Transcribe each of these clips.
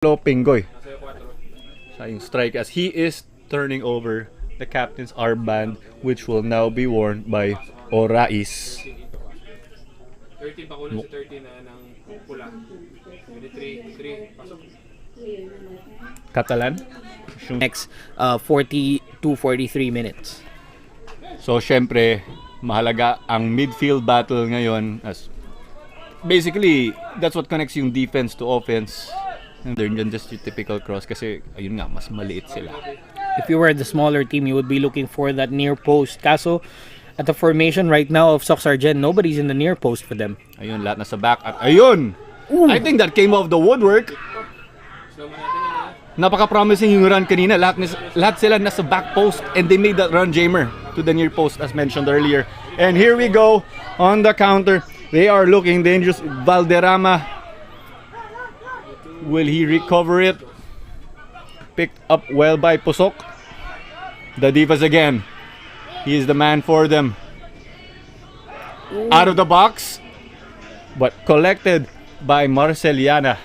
Pinggoy sa yung strike as he is turning over the captain's armband, which will now be worn by Orais. 13 pa kulang sa 13 na ng pula. 23, pasok. Catalan. Next 40 to 43 minutes. So syempre mahalaga ang midfield battle ngayon as basically that's what connects yung defense to offense. And they're just your typical cross kasi ayun nga mas maliit sila. If you were the smaller team, you would be looking for that near post. Kaso at the formation right now of SOCSARGEN, nobody's in the near post for them. Ayun, lahat nasa back at ayun! Ooh. I think that came off the woodwork. Napaka-promising yung run kanina. Lahat sila nasa back post and they made that run jammer to the near post as mentioned earlier. And here we go on the counter. They are looking dangerous. Valderrama, will he recover it? Picked up well by Pusok. The Divas again. He is the man for them. Out of the box, but collected by Marceliana.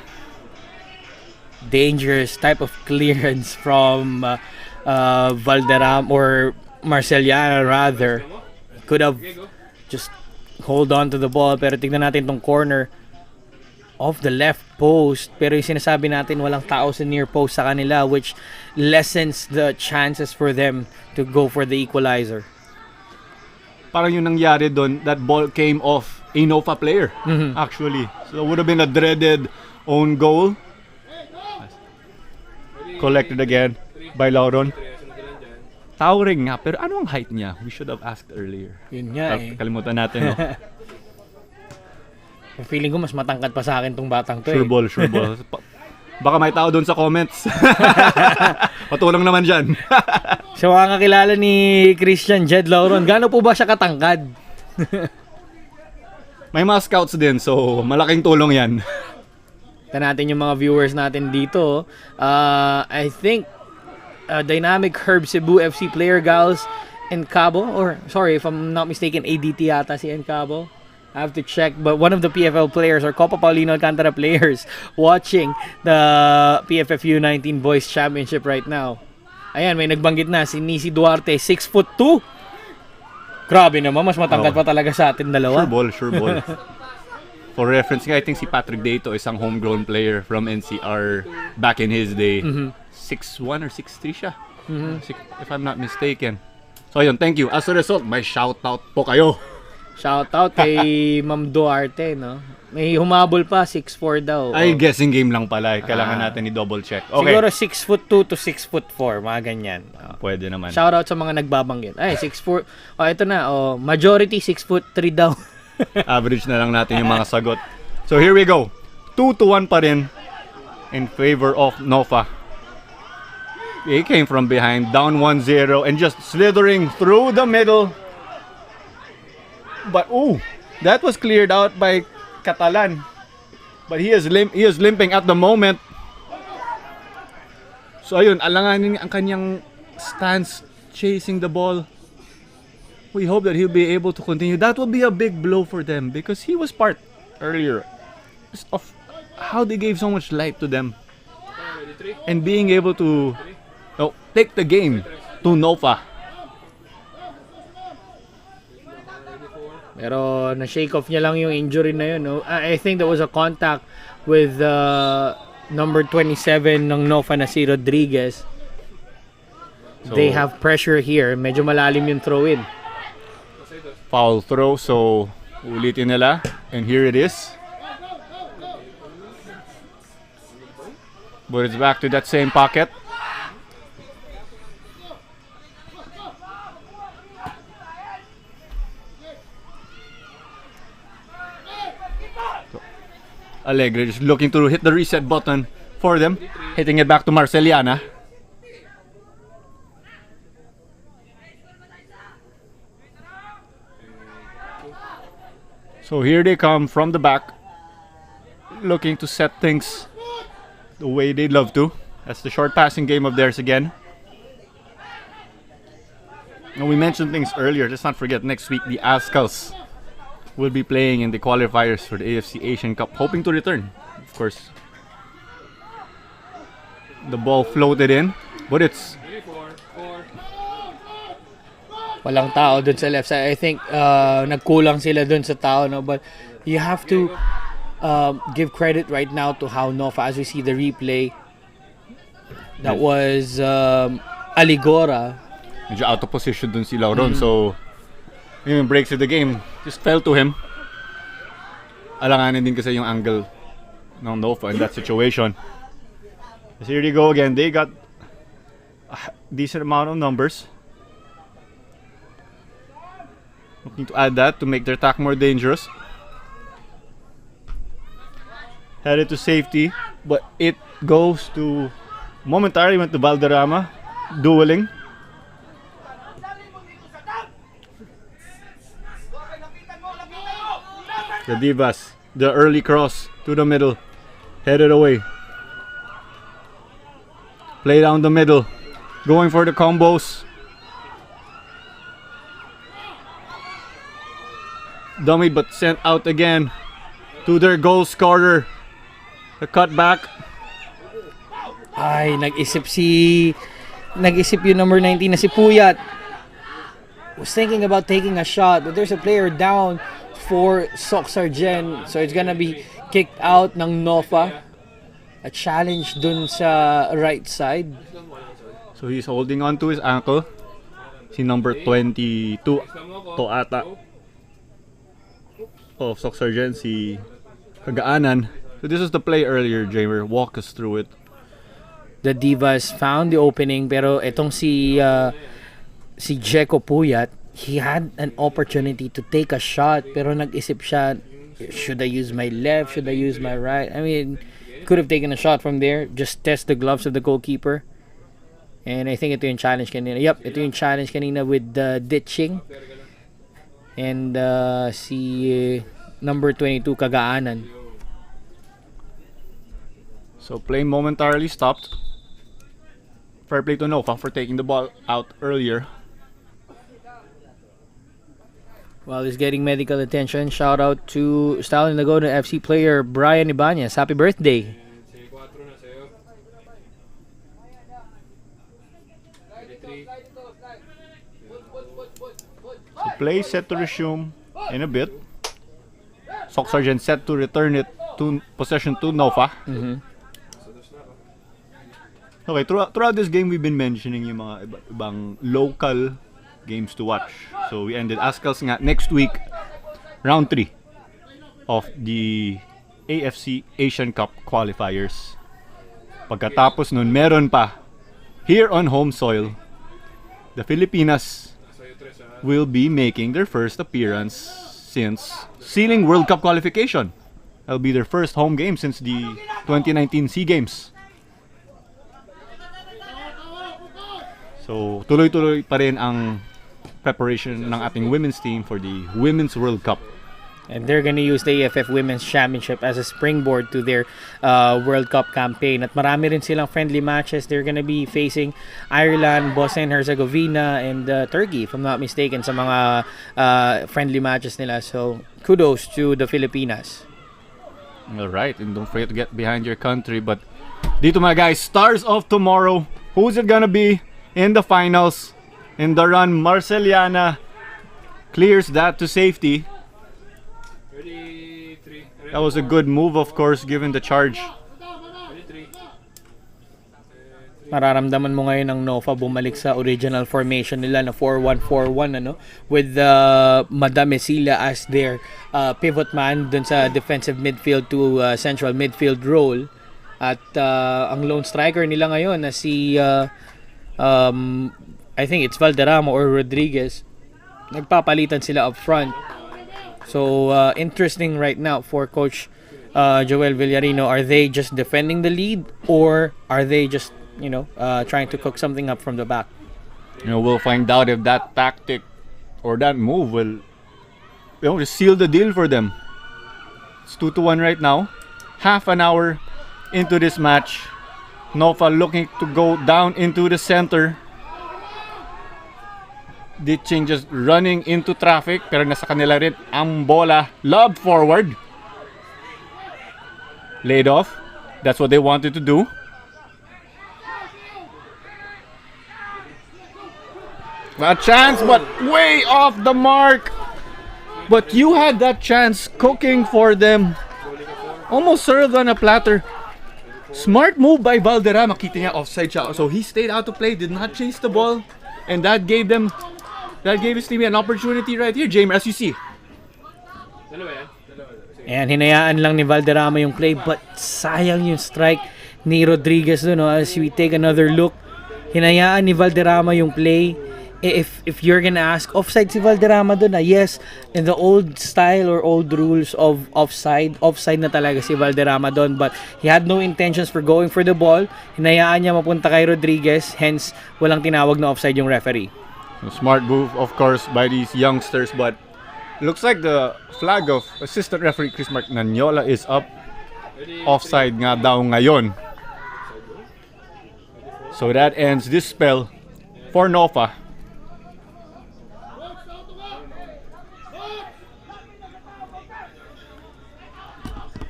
Dangerous type of clearance from Valderrama or Marceliana rather. Could have just hold on to the ball, pero tignan natin tong corner of the left post, pero yung sinasabi natin walang tao sa near post sa kanila, which lessens the chances for them to go for the equalizer. Parang yung nangyari doon, that ball came off a Nova player actually, so it would have been a dreaded own goal. Collected again by Lauron. Towering nga, pero ano ang height niya? We should have asked earlier. Yun nga eh. Kalimutan natin, no? Feeling ko mas matangkad pa sa akin tong batang to. Sure ball. Baka may tao doon sa comments. Patulong naman dyan. So ang kakilala ni Christian Jed Lauron, gaano po ba siya katangkad? May mga scouts din, so malaking tulong yan. Ito natin yung mga viewers natin dito. I think Dynamic Herb Cebu FC player Gals Encabo, or sorry if I'm not mistaken, ADT yata si Encabo. I have to check, but one of the PFL players or Copa Paulino Alcantara players watching the PFF U19 Boys Championship right now. Ayan, may nagbanggit na si Nisi Duarte, 6'2". Grabe naman, mas matangkad pa talaga sa atin dalawa. Sure ball. For reference nga, I think si Patrick Dato, isang homegrown player from NCR back in his day. 6'1 or 6'3 siya. If I'm not mistaken. So ayun, thank you. As a result, may shoutout po kayo. Shoutout kay Ma'am Duarte, no? May humabol pa, 6'4 daw. Ay, guessing game lang pala. Kailangan natin i-double check. Okay. Siguro 6'2 to 6'4, mga ganyan. Pwede naman. Shoutout sa mga nagbabanggit. Ay, 6'4. Oh, ito na. Oh, majority 6'3 daw. Average na lang natin yung mga sagot. So here we go. 2-1 pa rin in favor of Nova. He came from behind, down 1-0, and just slithering through the middle. But that was cleared out by Catalan. But he is limping at the moment. So ayun, alanganin ang kanyang stance chasing the ball. We hope that he'll be able to continue. That will be a big blow for them because he was part earlier of how they gave so much life to them. And being able to take the game to Nova. Pero na-shake off niya lang yung injury na yun. No? I think there was a contact with number 27 ng Nova na si Rodriguez. So, they have pressure here. Medyo malalim yung throw-in. Foul throw, so ulitin nila. And here it is. But it's back to that same pocket. Alegre just looking to hit the reset button for them. Hitting it back to Marceliana. So here they come from the back. Looking to set things the way they'd love to. That's the short passing game of theirs again. And we mentioned things earlier. Let's not forget, next week the Azcals will be playing in the qualifiers for the AFC Asian Cup, hoping to return, of course. The ball floated in, but it's 3-4. Walang tao dun sa left side. I think nagkulang sila dun sa tao, no? But you have to give credit right now to how Nova, as we see the replay, that was Aligora. medyo out of position dun si Lauron. So, yung breaks of the game just fell to him. Alanganin din kasi yung angle ng Nova in that situation. So here they go again. They got a decent amount of numbers. Looking to add that to make their attack more dangerous. Headed to safety, but it goes to momentarily went to Valderrama, dueling. The Divas, the early cross to the middle, headed away. Play down the middle, going for the combos. Dummy but sent out again to their goal scorer. The cutback. Ay, nag-isip yung number 19 na si Puyat. Was thinking about taking a shot, but there's a player down for SOCSARGEN. So it's gonna be kicked out ng Nova. A challenge dun sa right side. So he's holding on to his ankle. Si number 22 to ata of SOCSARGEN, si Kagaanan. So this is the play earlier, Jamer. Walk us through it. The Divas found the opening, pero itong si Jeko Puyat, he had an opportunity to take a shot, pero nag-isip siya, should I use my left, should I use my right? I mean, could have taken a shot from there, just test the gloves of the goalkeeper. And I think ito yung challenge kanina. Yep, ito yung challenge kanina with the ditching. And si number 22 Kagaanan. So play momentarily stopped. Fair play to Nova for taking the ball out earlier. While he's getting medical attention, shout out to Stalin Laguna FC player Brian Ibanez. Happy birthday. So play set to resume in a bit. SOCSARGEN set to return it to possession to Nova. Okay, throughout this game, we've been mentioning yung mga ibang local games to watch. So we ended Ascals nga next week, round 3 of the AFC Asian Cup qualifiers. Pagkatapos nun, meron pa here on home soil, the Filipinas will be making their first appearance since sealing World Cup qualification. That'll be their first home game since the 2019 SEA Games. So, tuloy-tuloy pa rin ang preparation ng ating women's team for the Women's World Cup. And they're gonna use the AFF Women's Championship as a springboard to their World Cup campaign. At marami rin silang friendly matches. They're gonna be facing Ireland, Bosnia and Herzegovina, and Turkey, if I'm not mistaken, sa mga friendly matches nila. So, kudos to the Filipinas. Alright, and don't forget to get behind your country. But dito mga guys, stars of tomorrow. Who's it gonna be in the finals? In the run, Marceliana clears that to safety. That was a good move, of course, given the charge. Mararamdaman mo ngayon ng Nova bumalik sa original formation nila na 4-1-4-1, ano, with Madame Sila as their pivot man dun sa defensive midfield to central midfield role. At ang lone striker nila ngayon na si I think it's Valderrama or Rodriguez. Nagpapalitan sila up front. So, interesting right now for Coach Joel Villarino. Are they just defending the lead, or are they just, trying to cook something up from the back? We'll find out if that tactic or that move will just seal the deal for them. It's 2-1 right now. Half an hour into this match. Nova looking to go down into the center. Ditching just running into traffic, pero nasa kanila rin ang bola. Lobbed forward. Laid off. That's what they wanted to do. A chance, but way off the mark. But you had that chance cooking for them. Almost served on a platter. Smart move by Valderrama. Kita niya offside siya. So he stayed out to play, did not chase the ball. And that gave his team an opportunity right here, Jamer, as you see. Ayan, hinayaan lang ni Valderrama yung play, but sayang yung strike ni Rodriguez doon. No? As we take another look, hinayaan ni Valderrama yung play. If you're gonna ask, offside si Valderrama doon. Yes, in the old style or old rules of offside na talaga si Valderrama doon. But he had no intentions for going for the ball. Hinayaan niya mapunta kay Rodriguez, hence walang tinawag na offside yung referee. Smart move, of course, by these youngsters, but looks like the flag of assistant referee Chris Mark Nanyola is up. Offside nga daw ngayon. So that ends this spell for Nofa.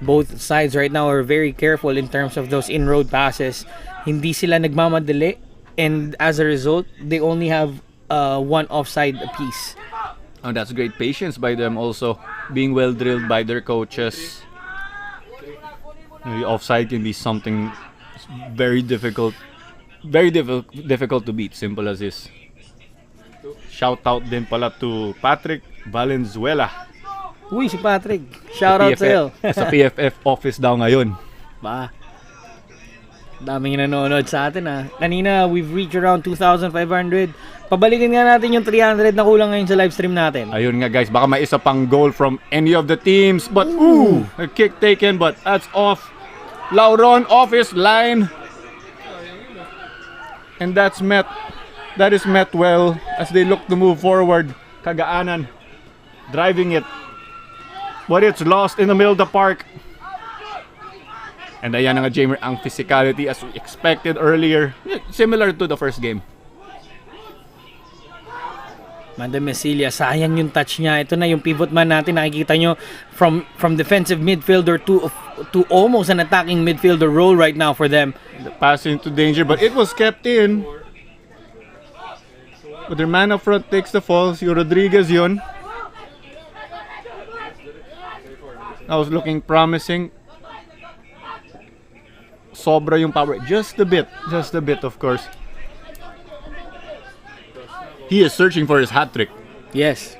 Both sides right now are very careful in terms of those in-road passes. Hindi sila nagmamadali, and as a result, they only have one offside apiece. Oh, that's great patience by them, also being well drilled by their coaches. The offside can be something very difficult to beat. Simple as this. Shout out din pala to Patrick Valenzuela. Uy, si Patrick. Shout out sa'yo. Sa PFF office daw ngayon. Ba? Daming nanonood sa atin Kanina, we've reached around 2,500. Pabalikin nga natin yung 300 na kulang ngayon sa live stream natin. Ayun nga guys, baka may isa pang goal from any of the teams. But a kick taken, but that's off. Lauron off his line. And that is met well as they look to move forward. Kagaanan driving it. But it's lost in the middle of the park. And ayan nga, Jamer, ang physicality as we expected earlier. Similar to the first game. Manda Mesilia, sayang yung touch niya. Ito na yung pivot man natin. Nakikita nyo from defensive midfielder to almost an attacking midfielder role right now for them. The pass into danger, but it was kept in. But their man up front takes the fall. Si Rodriguez yun. That was looking promising. Sobra yung power. Just a bit, of course. He is searching for his hat trick. Yes.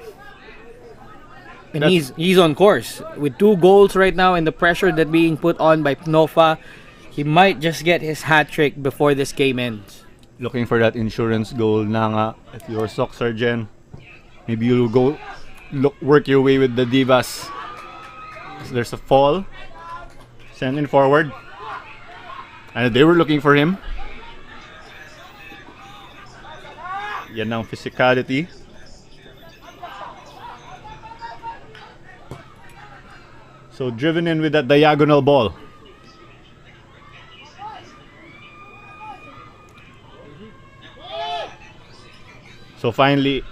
And he's on course. With 2 goals right now and the pressure that being put on by Nofa, he might just get his hat trick before this game ends. Looking for that insurance goal na nga. If you're SOCSARGEN, maybe you'll go work your way with the Divas. There's a fall. Sending forward. And they were looking for him. Yan ang physicality. So driven in with that diagonal ball. So finally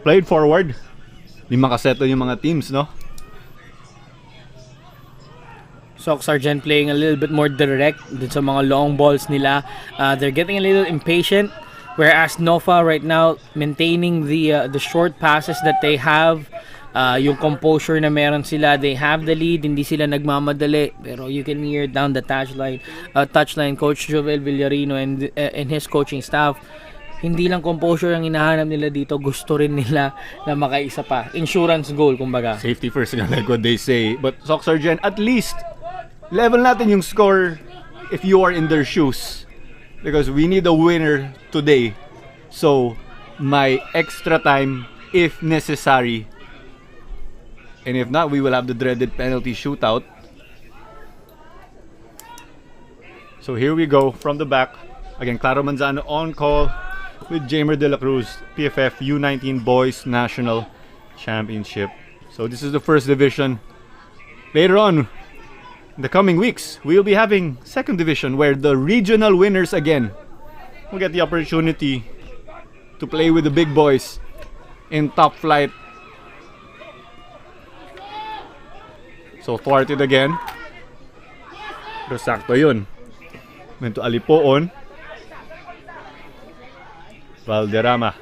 played forward. Di makasettle yung mga teams, no? SOCSARGEN playing a little bit more direct dun sa mga long balls nila. They're getting a little impatient, whereas Nofa right now maintaining the short passes that they have, yung composure na meron sila. They have the lead, hindi sila nagmamadali, pero you can hear down the touchline Coach Jovel Villarino and his coaching staff. Hindi lang composure ang hinahanap nila dito, gusto rin nila na makaisa pa. Insurance goal, kumbaga. Safety first, like what they say. But SOCSARGEN, at least level natin yung score if you are in their shoes, because we need a winner today. So my extra time if necessary, and if not, we will have the dreaded penalty shootout. So here we go from the back again. Claro Manzano on call with Jamer De La Cruz. PFF U19 Boys National Championship. So this is the first division. Later on in the coming weeks, we'll be having second division, where the regional winners again will get the opportunity to play with the big boys in top flight. So thwarted again. Pero sakto yun. Meant to Alipoon. Valderrama.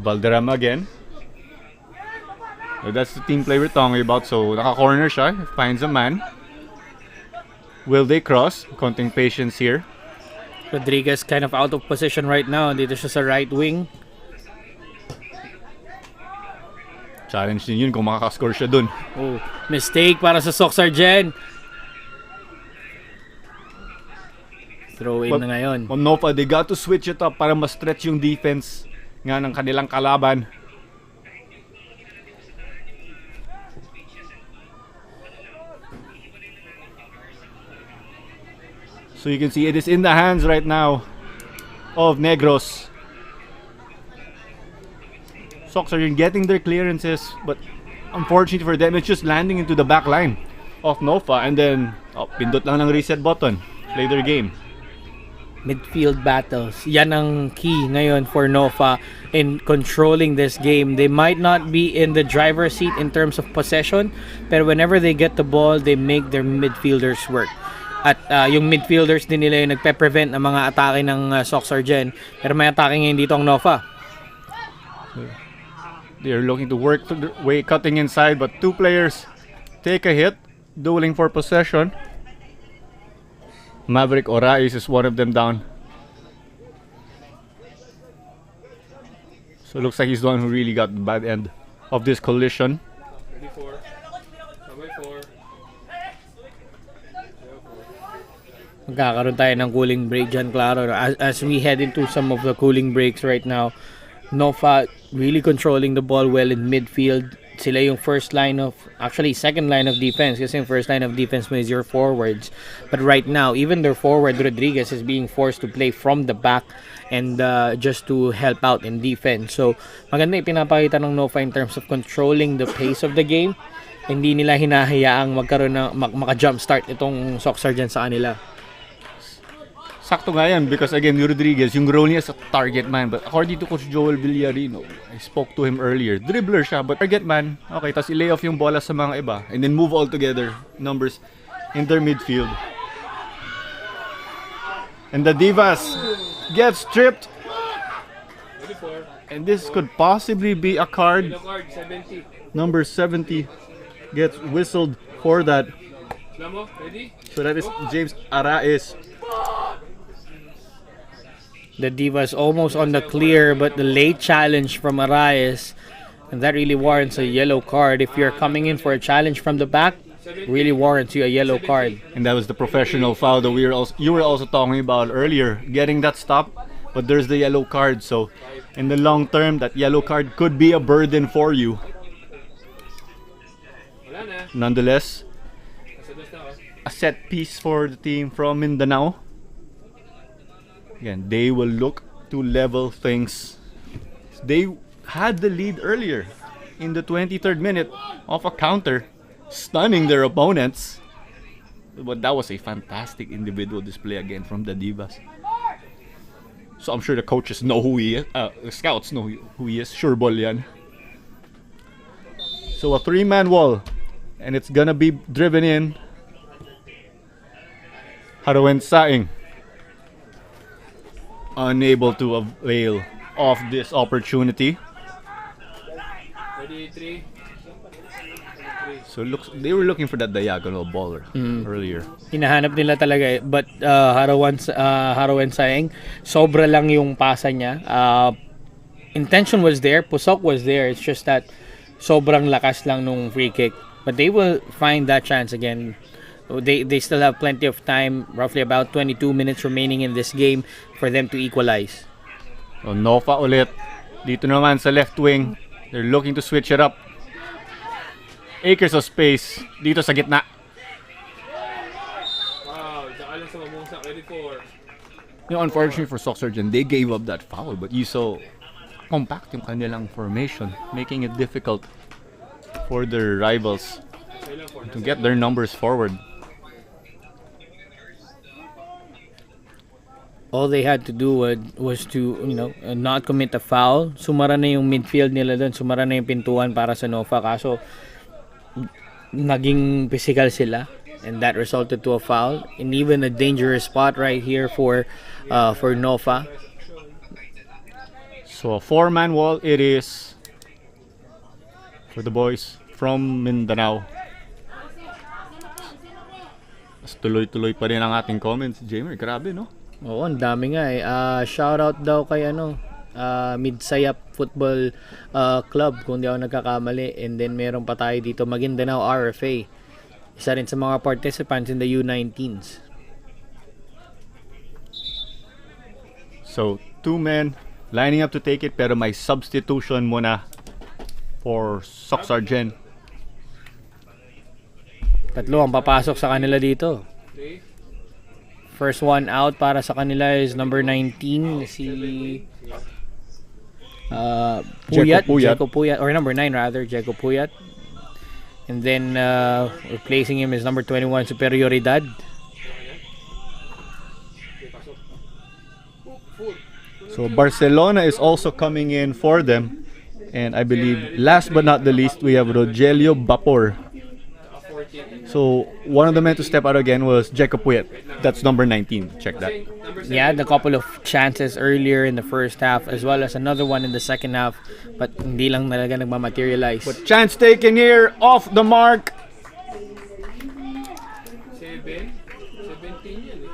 Valderrama again. So that's the team play we're talking about. So naka-corner siya, finds a man. Will they cross? Konting patience here. Rodriguez kind of out of position right now. Dito siya sa right wing. Challenge din yun kung makakascore siya dun. Oh, mistake para sa SOCSARGEN. Throw in na ngayon. On Nova, they got to switch it up para ma-stretch yung defense nga ng kanilang kalaban. So you can see it is in the hands right now of Negros. SOCSARGEN getting their clearances, but unfortunately for them, it's just landing into the back line of Nova, and then pindot lang ng reset button. Play their game. Midfield battles. Yan ang key ngayon for Nova in controlling this game. They might not be in the driver's seat in terms of possession, pero whenever they get the ball, they make their midfielders work. At yung midfielders din nila yung nagpe-prevent ng mga atake ng SOCSARGEN. Pero may atake ngayon dito ang Nova. They're looking to work their way, cutting inside, but two players take a hit, dueling for possession. Maverick Orais is one of them down. So it looks like he's the one who really got the bad end of this collision. Ready for. Sabay 4. Magkakaroon tayo ng cooling break dyan, klaro. As we head into some of the cooling breaks right now, Nova really controlling the ball well in midfield. Sila yung second line of defense, kasi yung first line of defense mo is your forwards. But right now, even their forward, Rodriguez, is being forced to play from the back and just to help out in defense. So, maganda ipinapakita ng Nova in terms of controlling the pace of the game. Hindi nila hinahayaang magkaroon ng maka-jump start itong SOCSARGEN sa kanila. Sakto nga yan because again, Rodriguez, yung role niya is a target man. But according to Coach Joel Villarino, I spoke to him earlier, dribbler siya, but target man, okay, tapos i-lay off yung bola sa mga iba and then move all together, numbers in their midfield. And the Divas get stripped. Ready for. And this could possibly be a card. Yellow card, 70. Number 70 gets whistled for that. Slamo, ready? So that is James Araes. The Divas almost on the clear, but the late challenge from Araes, and that really warrants a yellow card. If you're coming in for a challenge from the back, really warrants you a yellow card. And that was the professional foul that you were also talking about earlier, getting that stop, but there's the yellow card. So in the long term, that yellow card could be a burden for you. Wala na. Nonetheless, Nasa dos na a set piece for the team from Mindanao. Again, they will look to level things. They had the lead earlier in the 23rd minute of a counter, stunning their opponents. But that was a fantastic individual display again from the Divas. So I'm sure the coaches know who he is. The scouts know who he is. Sure ball yan. So a 3-man wall, and it's gonna be driven in. Harawen Saing unable to avail of this opportunity. Ready, 3. So they were looking for that diagonal baller earlier. Hinahanap nila talaga but Harawen Saing, sobra lang yung pasa niya. Intention was there, pusok was there. It's just that sobrang lakas lang nung free kick. But they will find that chance again. They still have plenty of time, roughly about 22 minutes remaining in this game for them to equalize. So Nova ulit. Dito naman sa left wing, they're looking to switch it up. Acres of space dito sa gitna. Wow, daka lang sa mamusak. Ready for. Unfortunately for SOCSARGEN, they gave up that foul, but you saw compact yung kanilang formation, making it difficult for their rivals to get their numbers forward. All they had to do was to, not commit a foul. Sumara na yung midfield nila doon. Sumara na yung pintuan para sa Nova. Kaso, naging physical sila. And that resulted to a foul. And even a dangerous spot right here for Nova. So So a 4-man wall it is for the boys from Mindanao. Mas tuloy-tuloy pa rin ang ating comments, Jamer. Grabe, no? Oo, ang dami nga eh. Shoutout daw kay Midsayap Football Club kung di ako nagkakamali. And then meron pa tayo dito Maguindanao RFA. Isa rin sa mga participants in the U19s. So 2 men lining up to take it pero may substitution muna for SOCSARGEN. Tatlo ang papasok sa kanila dito. First one out para sa kanila is number 19, si Jeko Puyat, or number 9 rather, Jeko Puyat. And then replacing him is number 21, Superioridad. So Barcelona is also coming in for them. And I believe last but not the least we have Rogelio Vapor. So one of the men to step out again was Jeko Puyat. That's number 19. Check that. He had a couple of chances earlier in the first half as well as another one in the second half, but hindi lang talaga nagmamaterialize. But chance taken here, off the mark. 17 yan eh.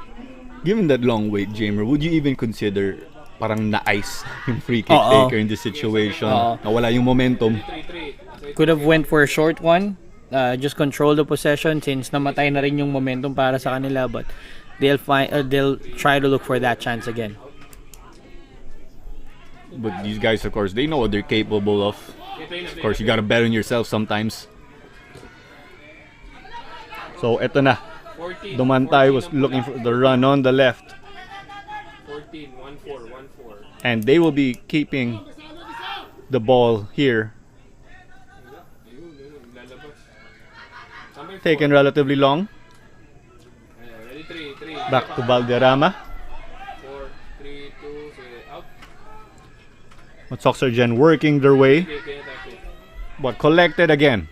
Given that long wait, Jamer, would you even consider parang na-ice yung free kick taker in this situation? Nawala yung momentum. 3-3. Could have went for a short one. Just control the possession since namatay na rin yung momentum para sa kanila, but they'll try to look for that chance again. But these guys, of course, they know what they're capable of. Of course, you gotta bet on yourself sometimes. So, eto na. Dumantay was looking for the run on the left. 14, 1-4. And they will be keeping the ball here. Taken relatively long. Ready, 3. Back to Valderrama. 4, 3, 2, out. But SOCSARGEN working their way. But collected again.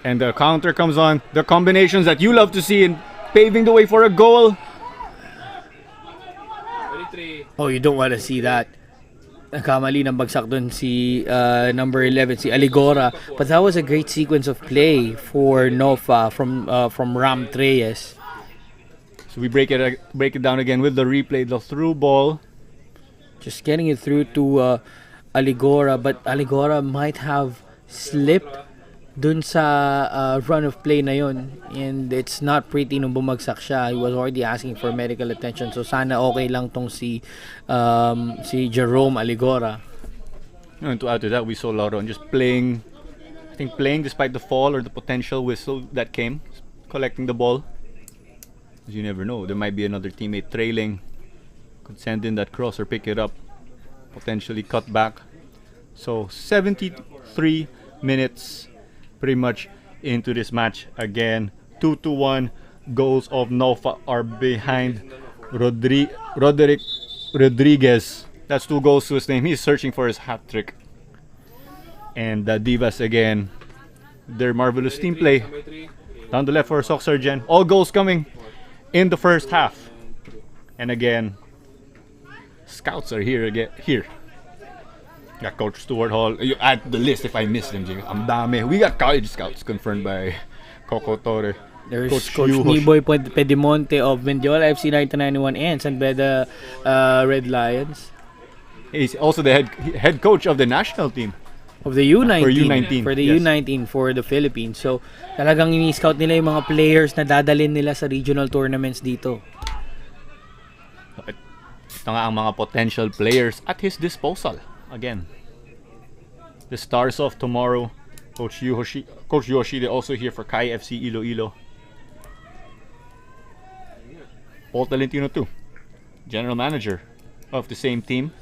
And the counter comes on. The combinations that you love to see in paving the way for a goal. Ready, 3. Oh, you don't want to see that. Nakamali ng bagsak dun si number 11, si Aligora. But that was a great sequence of play for Nofa from Ram Treyes. So we break it down again with the replay, the through ball. Just getting it through to Aligora, but Aligora might have slipped dun sa run of play na yun, and it's not pretty nung bumagsak siya. He was already asking for medical attention, so sana okay lang tong si Jerome Aligora. And to add to that, we saw Lauron just playing despite the fall or the potential whistle that came, collecting the ball. As you never know, there might be another teammate trailing, could send in that cross or pick it up, potentially cut back. So 73 minutes pretty much into this match again. 2-1 goals of Nofa are behind Roderick Rodriguez. That's 2 goals to his name. He's searching for his hat trick. And the Divas again, their marvelous team play down the left for SOCSARGEN. All goals coming in the first half. And again, scouts are here again. Got Coach Stuart Hall. You add the list if I missed them, Jimmy. Ang dami. We got college scouts confirmed by Coco Torre. There's Coach Niboy Pedimonte of Mendiola FC 1991 and San Beda Red Lions. He's also the head coach of the national team. Of the U19. For the U19 for the Philippines. So, talagang ini-scout nila yung mga players na dadalhin nila sa regional tournaments dito. Ito nga ang mga potential players at his disposal. Again, the stars of tomorrow. Coach Yoshide also here for Kai FC Iloilo. Paul Talentino too, general manager of the same team.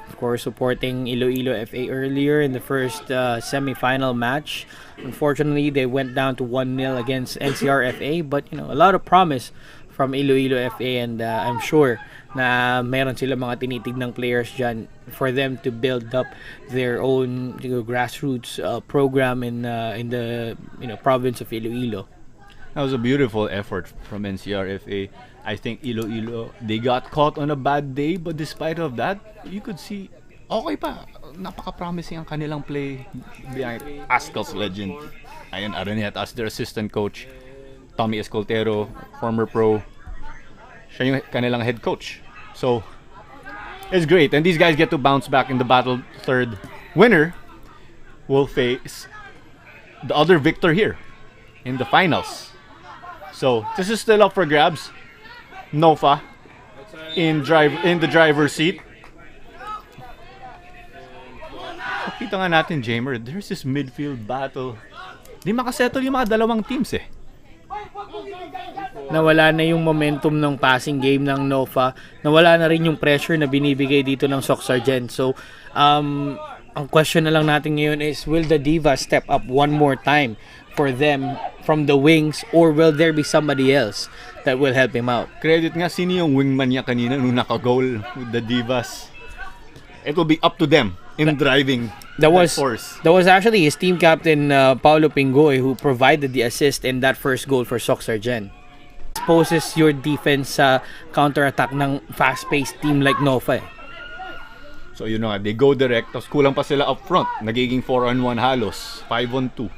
Of course, supporting Iloilo FA earlier in the first semi-final match. Unfortunately, they went down to 1-0 against NCR FA, but a lot of promise from Iloilo FA, and I'm sure na meron sila mga tinitignan players dyan for them to build up their own grassroots program in the province of Iloilo. That was a beautiful effort from NCRFA. I think Iloilo, they got caught on a bad day, but despite of that, you could see, okay pa. Napaka-promising ang kanilang play behind Ascal's legend. Ayan, Araneta as their assistant coach. Tommy Escoltero, former pro. Siya yung kanilang head coach. So, it's great. And these guys get to bounce back in the battle. Third winner will face the other victor here in the finals. So, this is still up for grabs. Nofa in the driver's seat. Kita nga natin, Jamer, there's this midfield battle. Di makasettle yung mga dalawang teams eh. Nawala na yung momentum ng passing game ng Nofa. Nawala na rin yung pressure na binibigay dito ng SOCSARGEN. So, ang question na lang natin ngayon is, will the Divas step up one more time for them from the wings, or will there be somebody else that will help him out? Credit nga, sino yung wingman niya kanina nung naka-goal with the Divas? It will be up to them in driving that force. That was actually his team captain, Paulo Pingoy, who provided the assist in that first goal for SOCSARGEN. Exposes your defense sa counter-attack ng fast-paced team like Nofa. So yun nga, they go direct, tapos kulang pa sila up front. Nagiging 4-on-1 halos, 5-on-2.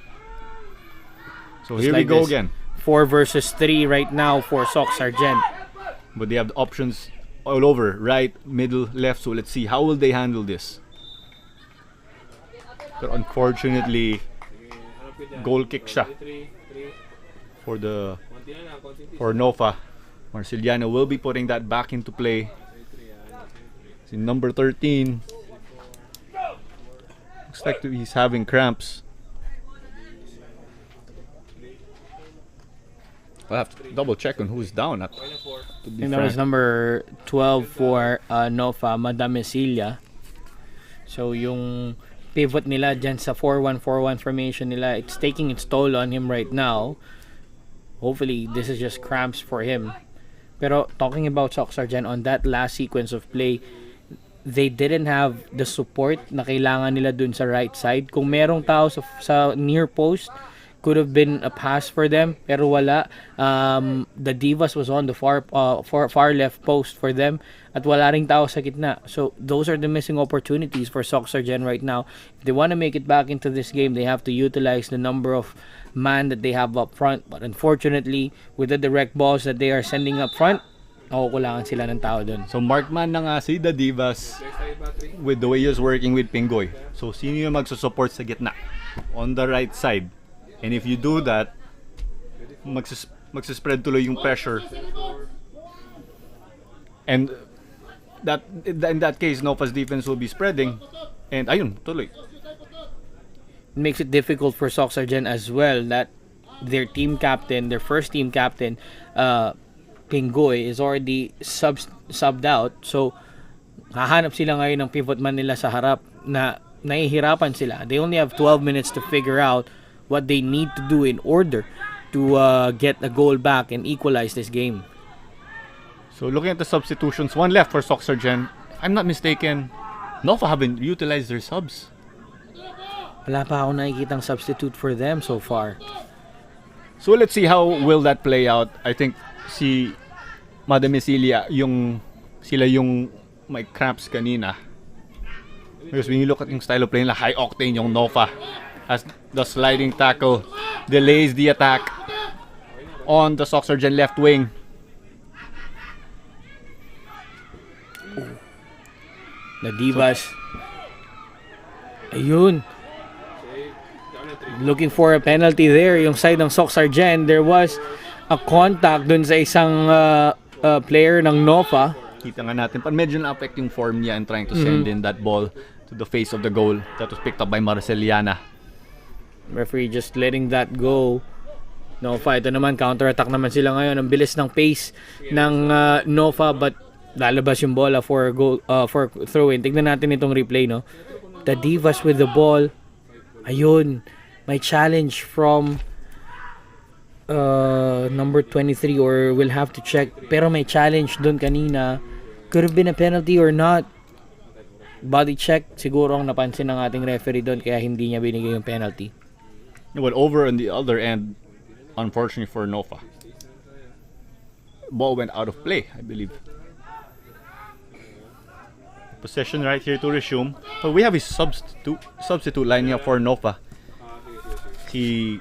So Just here like we go this. again. 4 versus 3 right now for SOCSARGEN. But they have the options all over, right, middle, left. So let's see, how will they handle this? But unfortunately, goal kick siya for Nofa. Marceliano will be putting that back into play. See, number 13 looks like he's having cramps. I'll have to double check on who's down. And that was number 12 for Nofa, Madame Cilia. So yung pivot nila dyan sa 4-1-4-1 formation nila, it's taking its toll on him right now. Hopefully, this is just cramps for him. Pero talking about SOCSARGEN, on that last sequence of play, they didn't have the support na kailangan nila dun sa right side. Kung merong tao sa near post, could have been a pass for them, pero wala. The Divas was on the far left post for them, at wala ring tao sa gitna. So those are the missing opportunities for SOCSARGEN right now. If they want to make it back into this game, they have to utilize the number of man that they have up front. But unfortunately, with the direct balls that they are sending up front, nakukulangan sila ng tao dun. So marked man na nga si the Divas with the way he was working with Pingoy. So sino yung magsusupport sa gitna? On the right side. And if you do that, magsispread tuloy yung pressure. And that in that case, Nofa's defense will be spreading. And ayun, tuloy. It makes it difficult for SOCSARGEN as well that their team captain, their first team captain, Pingoy, is already subbed out. So, hahanap sila ngayon ng pivot man nila sa harap na nahihirapan sila. They only have 12 minutes to figure out what they need to do in order to get a goal back and equalize this game. So looking at the substitutions, one left for SOCSARGEN. If I'm not mistaken, Nofa haven't utilized their subs. Wala pa ako nakikitang substitute for them so far. So let's see how will that play out. I think si Madame Cilia, sila yung may cramps kanina. Because when you look at yung style of play nila, high octane yung Nofa. As the sliding tackle delays the attack on the SOCSARGEN left wing. The Divas. Ayun. Looking for a penalty there. Yung side ng SOCSARGEN, there was a contact dun sa isang player ng Nofa. Kita nga natin, pa medyo na-affect yung form niya and trying to send in that ball to the face of the goal. That was picked up by Marceliana. Referee just letting that go. Nofa, ito naman, counter-attack naman sila ngayon. Ang bilis ng pace ng Nofa, but lalabas yung bola for goal, for throw-in. Tignan natin itong replay, no? The Divas with the ball. Ayun, may challenge from number 23, or we'll have to check. Pero may challenge doon kanina. Could have been a penalty or not. Body check, siguro ang napansin ng ating referee doon, kaya hindi niya binigay yung penalty. Well, over on the other end, unfortunately for Nova. Ball went out of play, I believe. Possession right here to resume. But we have a substitute lining up for Nova. Si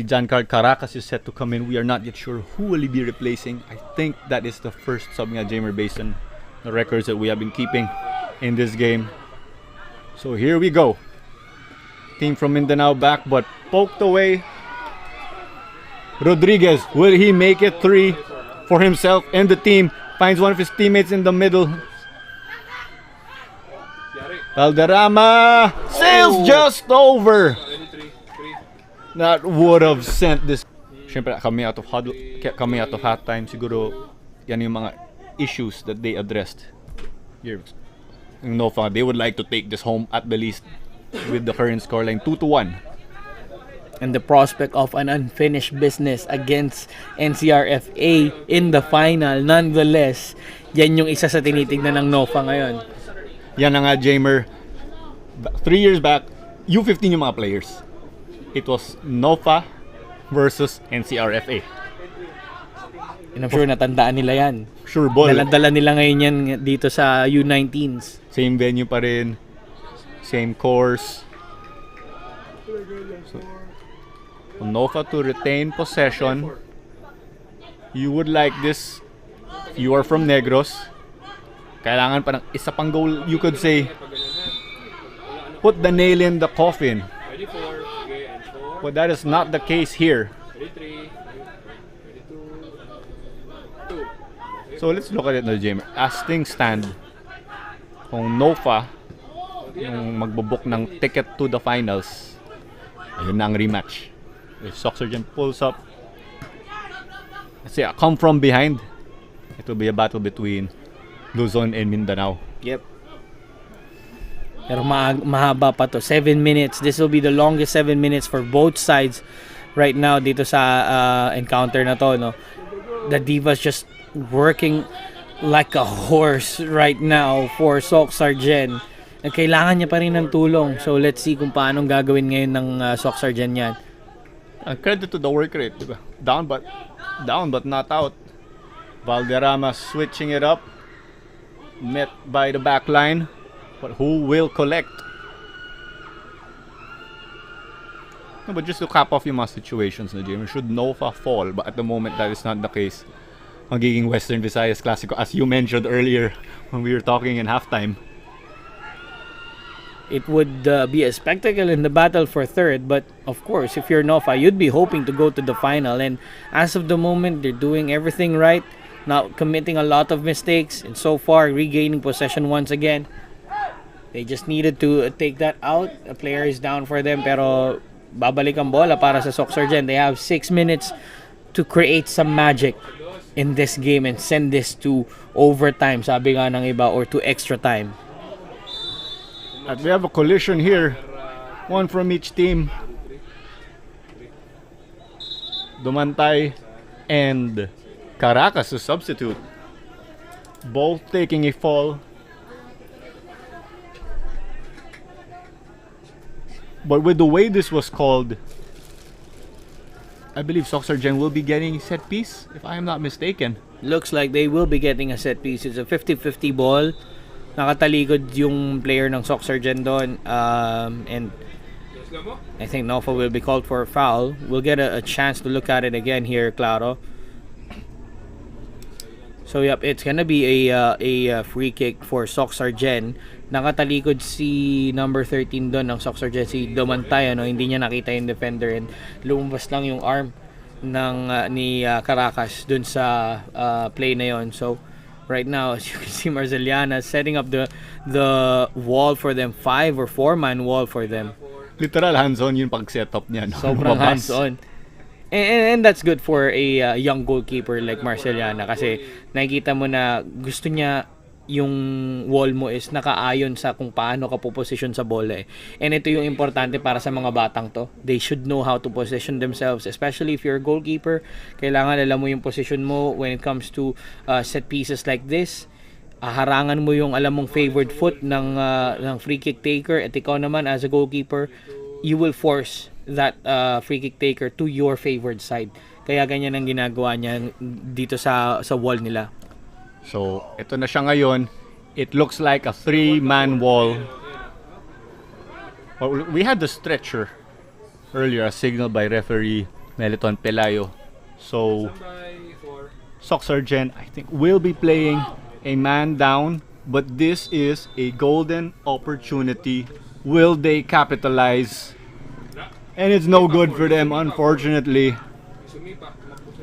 Giancarlo Caracas is set to come in. We are not yet sure who will he be replacing. I think that is the first sub nga Jamer based on the records that we have been keeping in this game. So here we go. Team from Mindanao back, but poked away. Rodriguez, will he make it 3 for himself and the team? Finds one of his teammates in the middle. Valderrama sails just over. That would have sent this. Siyempre, coming out of huddle, coming out of halftime, siguro yan yung mga issues that they addressed here. Nova, they would like to take this home at the least with the current scoreline 2-1. And the prospect of an unfinished business against NCRFA in the final, nonetheless, yan yung isa sa tinitignan ng Nova ngayon. Yan na nga, Jamer. 3 years back, U15 yung mga players. It was Nova versus NCRFA. And I'm sure natandaan nila yan. Sure ball. Daladala nila ngayon yan dito sa U19s. Same venue pa rin. Same course. So, Nova to retain possession. You would like this. You are from Negros. Kailangan pa ng isa pang goal, you could say. Put the nail in the coffin. But that is not the case here. So let's look at it now, Jamer. As things stand, kung Nova yung magbubook ng ticket to the finals, ayun na ang rematch. If SOCSARGEN pulls up, let's say, come from behind, it will be a battle between Luzon and Mindanao. Yep. Pero mahaba pa to. 7 minutes. This will be the longest 7 minutes for both sides right now dito sa encounter na to, no? The Divas just working like a horse right now for SOCSARGEN. Kailangan niya pa rin ng tulong. So let's see kung paano gagawin ngayon ng SOCSARGEN yan. Credit to the work rate, diba? Down but not out. Valderrama switching it up. Met by the back line. But who will collect? No, but just to cap off yung mga situations na James, should Nova fall, but at the moment that is not the case. Magiging Western Visayas Classico, as you mentioned earlier when we were talking in halftime. It would be a spectacle in the battle for third, but of course, if you're Nova, you'd be hoping to go to the final. And as of the moment, they're doing everything right, not committing a lot of mistakes, and so far regaining possession once again. They just needed to take that out. A player is down for them, pero babalik ang bola para sa SOCSARGEN. They have 6 minutes to create some magic in this game and send this to overtime, sabi nga ng iba, or to extra time. At we have a collision here. One from each team. Dumantay and Caracas to substitute. Both taking a fall. But with the way this was called, I believe SOCSARGEN will be getting set piece, if I am not mistaken. Looks like they will be getting a set piece. It's a 50-50 ball. Nakatalikod yung player ng SOCSARGEN doon. And I think Nova will be called for a foul. We'll get a chance to look at it again here, Claro. So yep, it's gonna be a free kick for SOCSARGEN. Nakatalikod si number 13 doon ng SOCSARGEN, si Domantay, ano, hindi niya nakita yung defender and lumabas lang yung arm ng ni Caracas doon sa play na yon. So right now, as you can see, Marceliana setting up the wall for them, 5 or 4-man wall for them. Literal hands-on yung pag-setup niya. No? Sobrang hands-on. And that's good for a young goalkeeper like Marceliana kasi nakikita mo na gusto niya yung wall mo is nakaayon sa kung paano ka puposisyon sa bola eh. And ito yung importante para sa mga batang to. They should know how to position themselves, especially if you're a goalkeeper. Kailangan alam mo yung position mo when it comes to set pieces like this. Harangan mo yung alam mong favored foot ng free kick taker, at ikaw naman as a goalkeeper, you will force that free kick taker to your favored side. Kaya ganyan ang ginagawa niya dito sa wall nila. So, ito na siya ngayon. It looks like a 3-man wall. Well, we had the stretcher earlier, a signal by referee Meliton Pelayo. So, SOCSARGEN, I think, will be playing a man down, but this is a golden opportunity. Will they capitalize? And it's no good for them, unfortunately.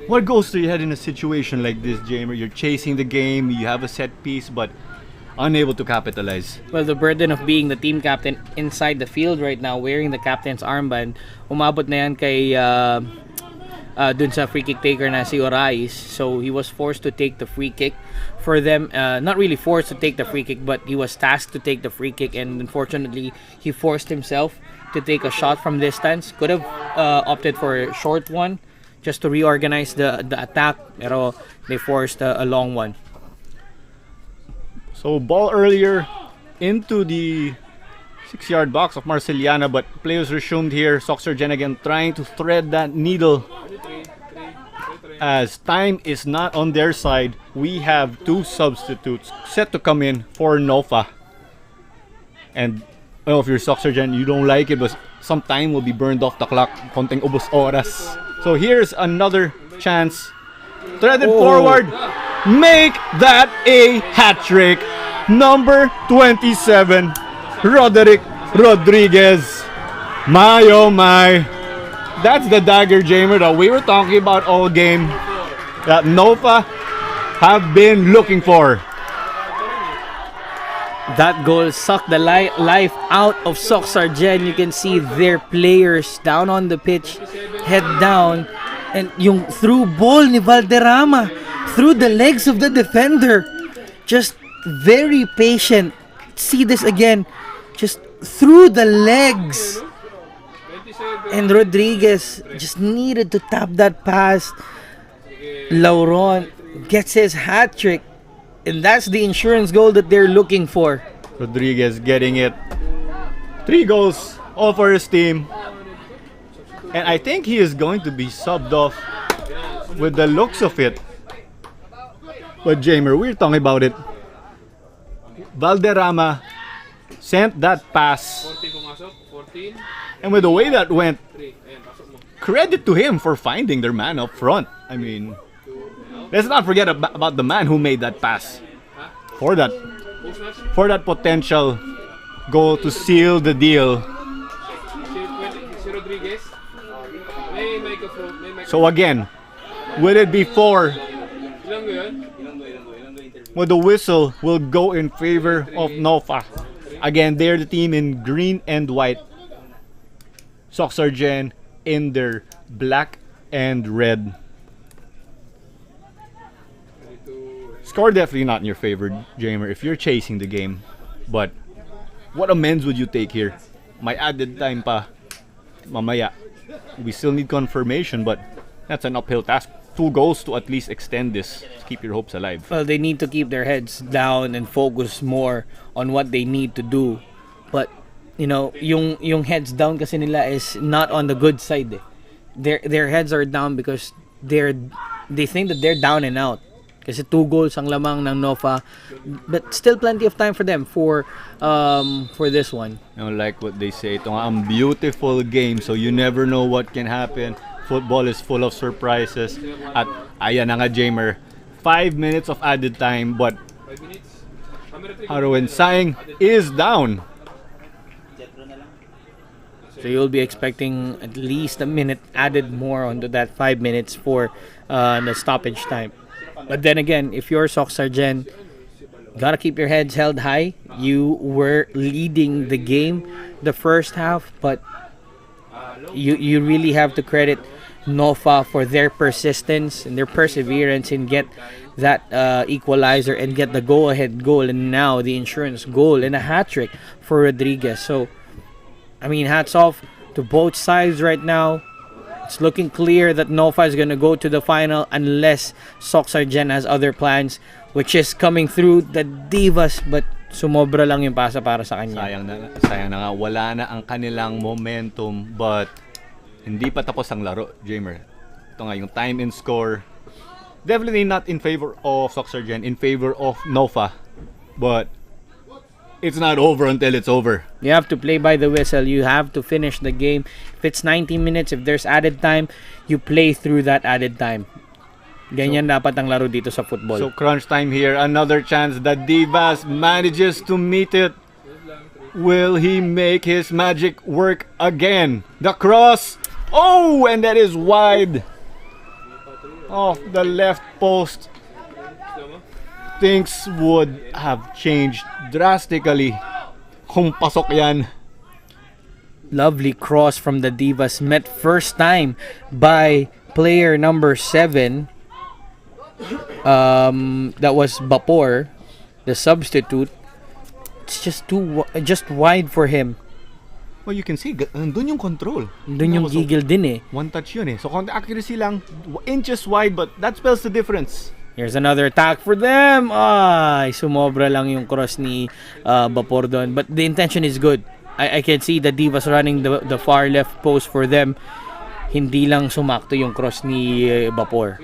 What goes through your head in a situation like this, Jamer? You're chasing the game, you have a set piece, but unable to capitalize. Well, the burden of being the team captain inside the field right now, wearing the captain's armband, umabot na yan kay dun sa free kick taker na si Orais. So he was forced to take the free kick for them. Not really forced to take the free kick, but he was tasked to take the free kick, and unfortunately he forced himself to take a shot from distance. Could have opted for a short one just to reorganize the attack, pero they forced a long one. So ball earlier into the 6-yard box of Marceliana, but play was resumed here. SOCSARGEN again trying to thread that needle. As time is not on their side, we have 2 substitutes set to come in for NOFA. And I don't know if you're SOCSARGEN, you don't like it, but some time will be burned off the clock. Konting ubos oras. So here's another chance. Threaded forward. Make that a hat trick. Number 27, Roderick Rodriguez. My oh my. That's the dagger, Jamer, that we were talking about all game. That NOFA have been looking for. That goal sucked the life out of SOCSARGEN. You can see their players down on the pitch, head down, and yung through ball ni Valderrama through the legs of the defender. Just very patient. See this again. Just through the legs. And Rodriguez just needed to tap that pass. Lauron gets his hat trick. And that's the insurance goal that they're looking for. Rodriguez getting it. 3 goals, all for his team. And I think he is going to be subbed off with the looks of it. But Jamer, we're talking about it. Valderrama sent that pass. 14. And with the way that went, credit to him for finding their man up front. I mean, let's not forget about the man who made that pass for that potential goal to seal the deal. So again, will it be 4? Well, the whistle will go in favor of NOFA. Again, they're the team in green and white. SOCSARGEN in their black and red. Score definitely not in your favor, Jamer, if you're chasing the game. But what amends would you take here? May added time pa. Mamaya. We still need confirmation, but that's an uphill task. 2 goals to at least extend this. Keep your hopes alive. Well, they need to keep their heads down and focus more on what they need to do. But you know, yung heads down kasi nila is not on the good side. Their heads are down because they think that they're down and out. Kasi 2 goals ang lamang ng NOFA, but still plenty of time for them for this one. You know, like what they say, ito nga ang beautiful game, so you never know what can happen. Football is full of surprises. At ayan na nga, Jamer, 5 minutes of added time, but Harwin Saing is down. So you'll be expecting at least a minute added more onto that 5 minutes for the stoppage time. But then again, if you're SOCSARGEN, gotta keep your heads held high. You were leading the game the first half, but you really have to credit NOFA for their persistence and their perseverance and get that equalizer and get the go-ahead goal, and now the insurance goal and a hat-trick for Rodriguez. So, I mean, hats off to both sides right now. It's looking clear that NOFA is going to go to the final unless SOCSARGEN has other plans, which is coming through the Divas, but sumobra lang yung pasa para sa kanya. Sayang na nga, wala na ang kanilang momentum, but Hindi pa tapos ang laro, Jamer. Ito nga yung time and score. Definitely not in favor of SOCSARGEN, in favor of NOFA. But it's not over until it's over. You have to play by the whistle. You have to finish the game. If it's 90 minutes, if there's added time, you play through that added time. Ganyan dapat ang laro dito sa football. So crunch time here. Another chance that Divas manages to meet it. Will he make his magic work again? The cross. Oh, and that is wide. Off the left post. Things would have changed drastically kung pasok yan. Lovely cross from the Divas, met first time by player number 7. That was Bapor, the substitute. It's just wide for him. Well, you can see, doon yung control. Doon yung gigil din eh. One touch yun eh. So, contact accuracy lang, inches wide, but that spells the difference. Here's another attack for them. Ay, sumobra lang yung cross ni Bapor doon. But the intention is good. I can see the Divas running the far left post for them. Hindi lang sumakto yung cross ni Bapor.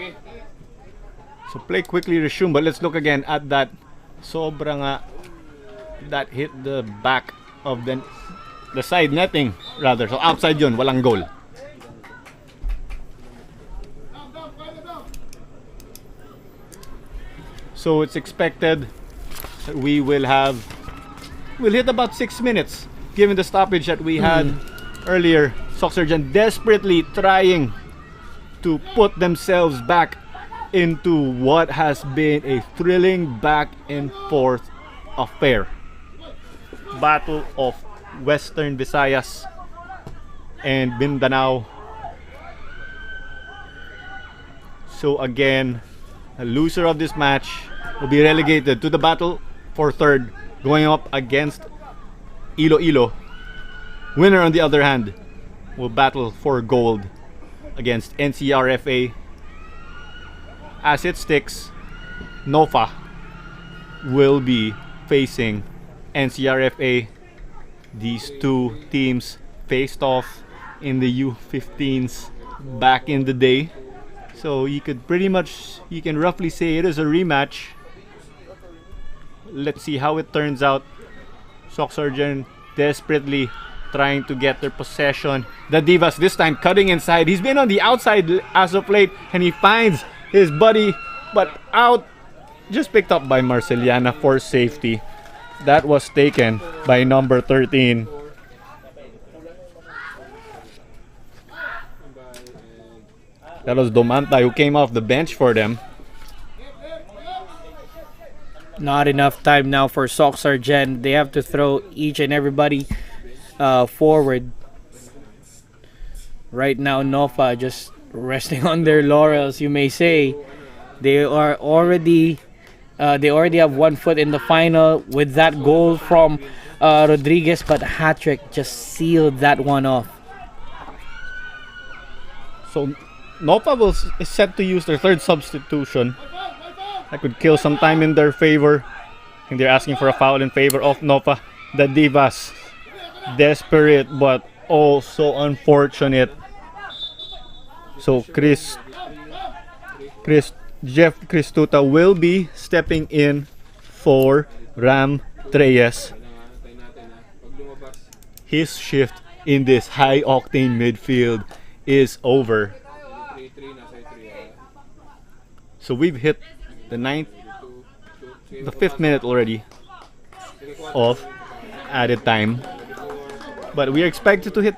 So, play quickly resume, but let's look again at that. Sobra nga, that hit the back of the side netting, rather. So, outside yun, walang goal. So it's expected that we'll hit about 6 minutes given the stoppage that we had earlier. SOCSARGEN desperately trying to put themselves back into what has been a thrilling back and forth affair. Battle of Western Visayas and Mindanao. So again, the loser of this match will be relegated to the battle for third, going up against Iloilo. Winner, on the other hand, will battle for gold against NCRFA. As it sticks, NOFA will be facing NCRFA. These two teams faced off in the U15s back in the day. So you can roughly say it is a rematch. Let's see how it turns out. SOCSARGEN desperately trying to get their possession. The Divas this time cutting inside. He's been on the outside as of late, and he finds his buddy, but out. Just picked up by Marceliana for safety. That was taken by number 13. That was Domanta, who came off the bench for them. Not enough time now for SOCSARGEN. They have to throw each and everybody forward. Right now, NOFA just resting on their laurels, you may say. They already have 1 foot in the final with that goal from Rodriguez, but hat-trick just sealed that one off. So NOFA is set to use their third substitution. That could kill some time in their favor. I think they're asking for a foul in favor of NOFA. The Divas, desperate but also unfortunate. So Jeff Cristuta will be stepping in for Ram Treyes. His shift in this high-octane midfield is over. So we've hit the 5th minute already of added time. But we are expected to hit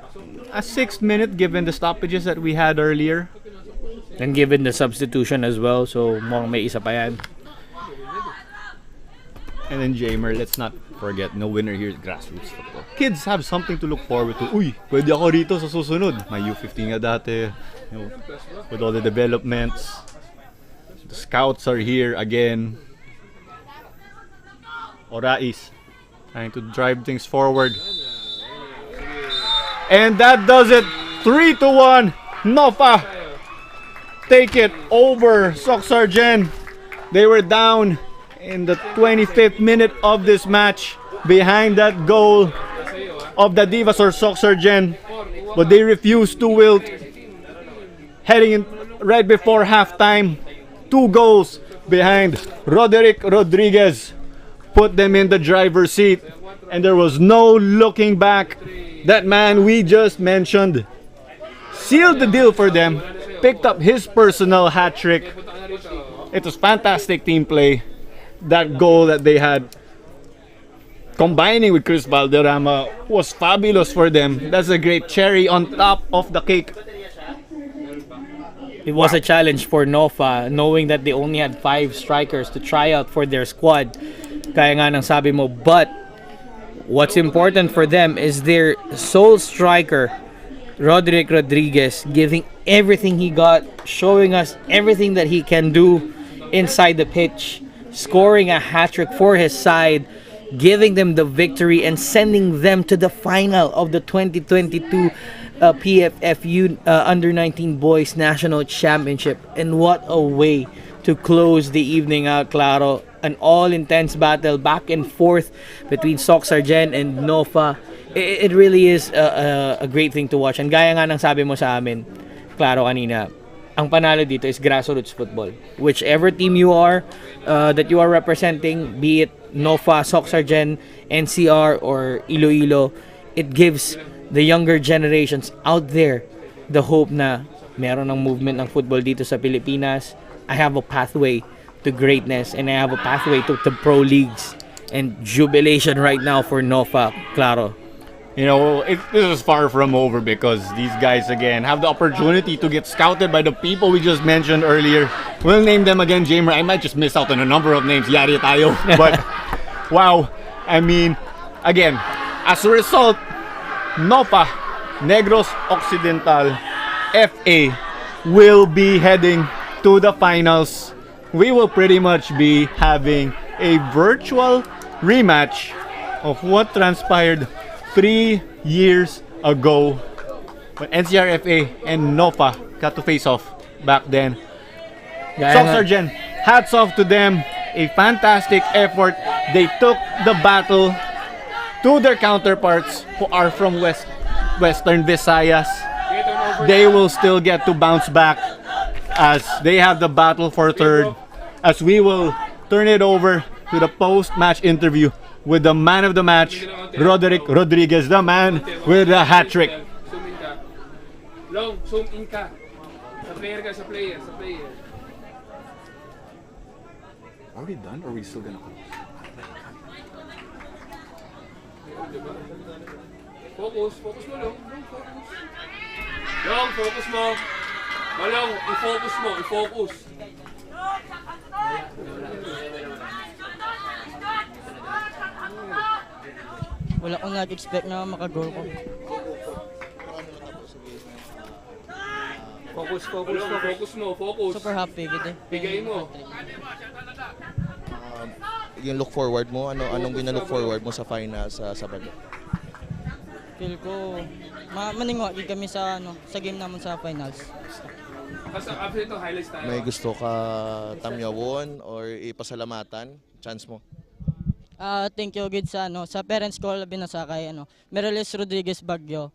a 6th minute given the stoppages that we had earlier. And given the substitution as well, so mukhang may isa pa yan. And then Jamer, let's not forget, no winner here is grassroots football. Kids have something to look forward to. Uy, pwede ako rito sa susunod. May U15 nga dati. You know, with all the developments. The scouts are here again. Orais trying to drive things forward. And that does it. 3-1. NOFA take it over SOCSARGEN. They were down in the 25th minute of this match behind that goal of the Divas or SOCSARGEN. but they refused to wilt. Heading in right before halftime, 2 goals behind Roderick Rodriguez put them in the driver's seat, and there was no looking back. That man we just mentioned sealed the deal for them, picked up his personal hat trick. It was fantastic team play. That goal that they had, combining with Chris Valderrama, was fabulous for them. That's a great cherry on top of the cake. It was a challenge for Nofa, knowing that they only had 5 strikers to try out for their squad. Kaya nga nang sabi mo, but what's important for them is their sole striker, Roderick Rodriguez, giving everything he got, showing us everything that he can do inside the pitch, scoring a hat-trick for his side, giving them the victory and sending them to the final of the 2022 PFF U19 Boys National Championship. And what a way to close the evening out, Claro. An all-intense battle back and forth between SOCSARGEN and NOFA. It really is a great thing to watch. And gaya nga ng sabi mo sa amin, Claro, kanina, ang panalo dito is grassroots football. Whichever team you are, that you are representing, be it NOFA, SOCSARGEN, NCR, or Iloilo, it gives the younger generations out there the hope na meron ng movement ng football dito sa Pilipinas. I have a pathway to greatness and I have a pathway to the pro leagues, and jubilation right now for NOFA, Claro. You know, this is far from over because these guys again have the opportunity to get scouted by the people we just mentioned earlier. We'll name them again, Jamer. I might just miss out on a number of names. Yari tayo. But wow, I mean, again, as a result, NOFA, Negros Occidental, FA, will be heading to the finals. We will pretty much be having a virtual rematch of what transpired 3 years ago when NCRFA and NOFA got to face off back then. SOCSARGEN, hats off to them. A fantastic effort. They took the battle to their counterparts who are from Western Visayas. They will still get to bounce back as they have the battle for third, as we will turn it over to the post-match interview with the man of the match, Roderick Rodriguez, the man with the hat-trick. Zoom in ka. Long, zoom in ka. Sa player ka, sa player. Are we done or are we still gonna close? Focus mo, Long. Focus. Long, focus mo. Malong, i-focus mo, i-focus. Wala akong nag-expect na makagol ko. Focus mo. Super happy gitu. Bigay mo. Yung look forward mo, anong look forward mo sa final sa Sabado? Feel ko maningwa gid kami sa sa game naman sa finals. Kasi after ito, highlights tayo. May gusto ka tamyawon or ipasalamatan? Chance mo. Thank you gid sa sa parents ko labi na sa kay Mereles Rodriguez Bagyo.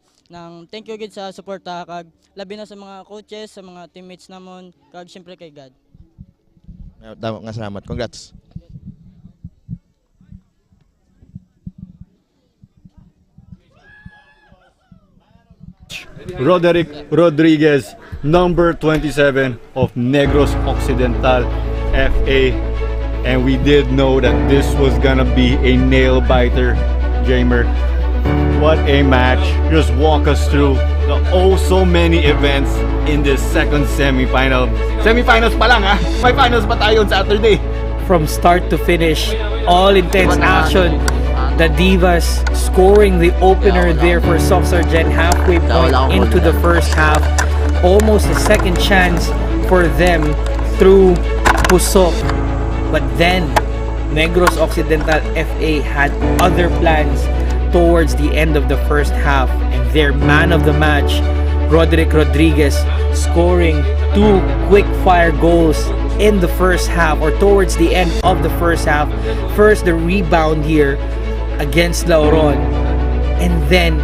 Thank you gid sa suporta kag labi na sa mga coaches, sa mga teammates namon kag syempre kay God. Nga salamat. Congrats. Roderick Rodriguez, number 27 of Negros Occidental FA. And we did know that this was gonna be a nail-biter, Jamer. What a match. Just walk us through the so many events in this second semifinal. Semifinals pa lang ha? May finals pa tayo on Saturday. From start to finish, all intense action. The Divas scoring the opener there for SOCSARGEN halfway point into the first half. Almost a second chance for them through Pusok. But then, Negros Occidental FA had other plans towards the end of the first half. And their man of the match, Roderick Rodriguez, scoring 2 quick-fire goals in the first half or towards the end of the first half. First, the rebound here against Lauron, and then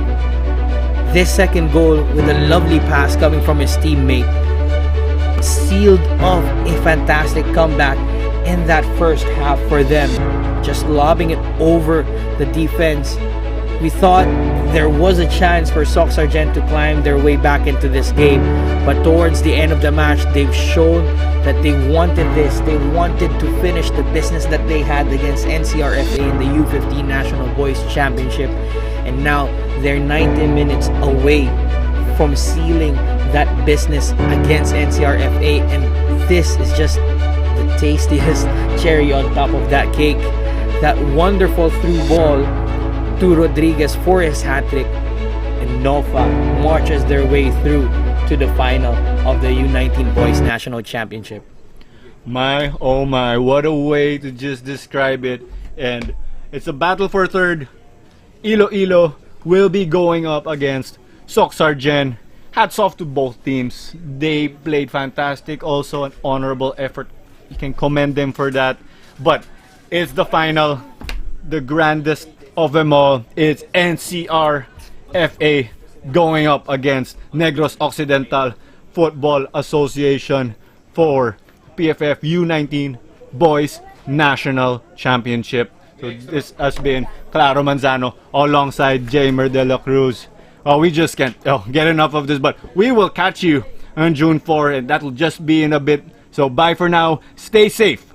this second goal with a lovely pass coming from his teammate sealed off a fantastic comeback in that first half for them, just lobbing it over the defense. We thought there was a chance for SOCSARGEN to climb their way back into this game, but towards the end of the match, they've shown that they wanted this. They wanted to finish the business that they had against NCRFA in the U15 National Boys Championship, and now they're 90 minutes away from sealing that business against NCRFA, and this is just the tastiest cherry on top of that cake. That wonderful through ball to Rodriguez for his hat-trick, and Nova marches their way through to the final of the U19 Boys National Championship. My, oh my, what a way to just describe it. And it's a battle for third. Iloilo will be going up against SOCSARGEN. Hats off to both teams. They played fantastic. Also an honorable effort. You can commend them for that. But it's the final. The grandest of them all. It's NCRFA going up against Negros Occidental Football Association for PFF U19 Boys National Championship. So this has been Claro Manzano alongside Jamer De La Cruz. We just can't get enough of this, but we will catch you on June 4, and that'll just be in a bit. So bye for now. Stay safe.